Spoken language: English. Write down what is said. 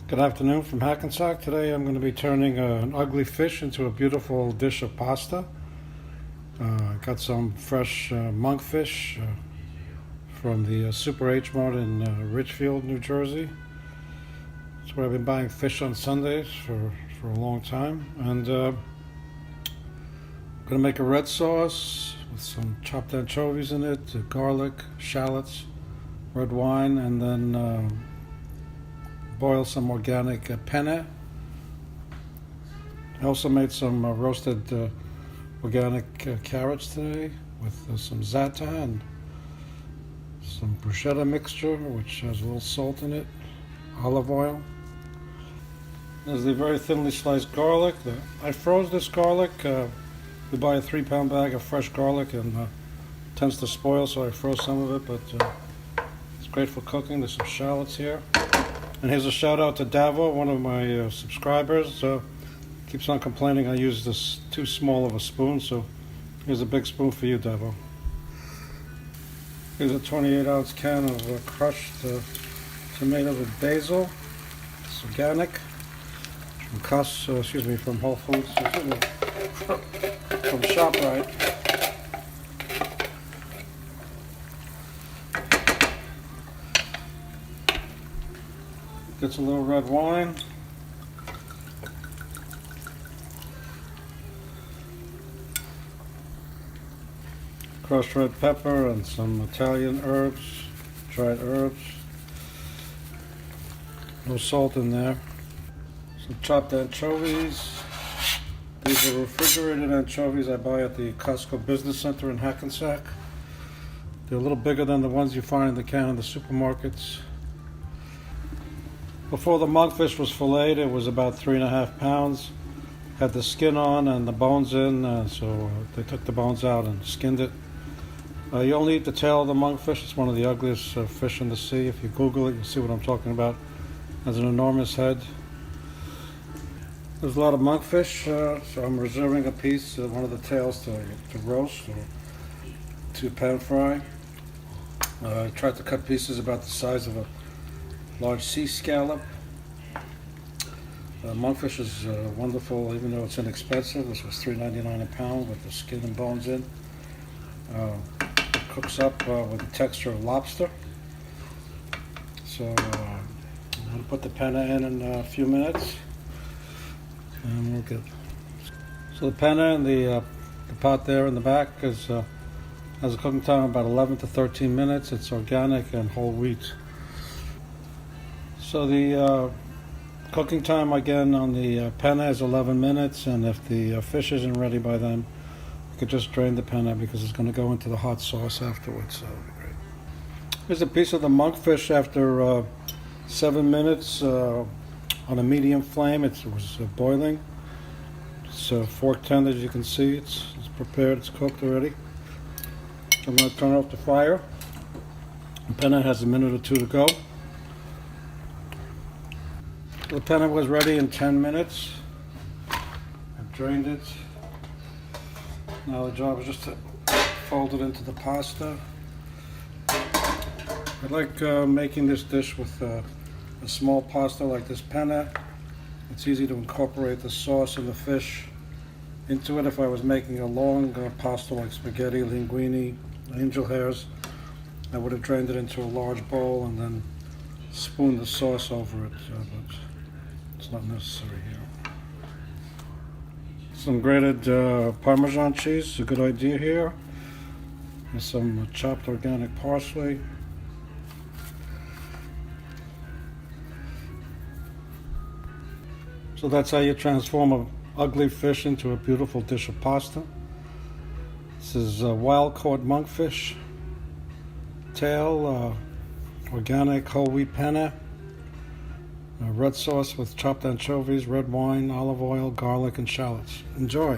Good afternoon from Hackensack. Today I'm going to be turning an ugly fish into a beautiful dish of pasta. Got some fresh monkfish from the Super H Mart in Ridgefield, New Jersey. That's where I've been buying fish on Sundays for a long time. And I'm going to make a red sauce with some chopped anchovies in it, garlic, shallots, red wine, and then boil some organic penne. I also made some roasted organic carrots today with some za'atar and some bruschetta mixture, which has a little salt in it, olive oil. There's the very thinly sliced garlic. I froze this garlic. We buy a 3-pound bag of fresh garlic and it tends to spoil, so I froze some of it, but it's great for cooking. There's some shallots here. And here's a shout out to Davo, one of my subscribers. Keeps on complaining I use this too small of a spoon, so here's a big spoon for you, Davo. Here's a 28-ounce can of crushed tomato with basil. It's organic from Costco, from Whole Foods, from ShopRite. Gets a little red wine. Crushed red pepper and some Italian herbs, dried herbs. No salt in there. Some chopped anchovies. These are refrigerated anchovies I buy at the Costco Business Center in Hackensack. They're a little bigger than the ones you find in the can in the supermarkets. Before the monkfish was filleted, it was about 3.5 pounds. Had the skin on and the bones in, so they took the bones out and skinned it. You only eat the tail of the monkfish. It's one of the ugliest fish in the sea. If you Google it, you'll see what I'm talking about. It has an enormous head. There's a lot of monkfish, so I'm reserving a piece, one of the tails to roast or to pan fry. I tried to cut pieces about the size of a large sea scallop. Monkfish is wonderful, even though it's inexpensive. This was $3.99 a pound with the skin and bones in. It cooks up with the texture of lobster. So I'm going to put the penne in a few minutes, and we'll get. So the penne and the pot there in the back has a cooking time of about 11 to 13 minutes. It's organic and whole wheat. So the cooking time again on the penne is 11 minutes, and if the fish isn't ready by then, you could just drain the penne because it's going to go into the hot sauce afterwards. So great. Here's a piece of the monkfish after 7 minutes on a medium flame. It was boiling. It's fork tender, as you can see. It's prepared. It's cooked already. I'm going to turn off the fire. The penne has a minute or two to go. The penne was ready in 10 minutes. I've drained it. Now the job is just to fold it into the pasta. I like making this dish with a small pasta like this penne. It's easy to incorporate the sauce and the fish into it. If I was making a long pasta like spaghetti, linguine, angel hairs, I would have drained it into a large bowl and then spooned the sauce over it. But it's not necessary here. Some grated Parmesan cheese is a good idea here. And some chopped organic parsley. So that's how you transform an ugly fish into a beautiful dish of pasta. This is wild-caught monkfish. Tail, organic whole wheat penne. Red sauce with chopped anchovies, red wine, olive oil, garlic, and shallots. Enjoy.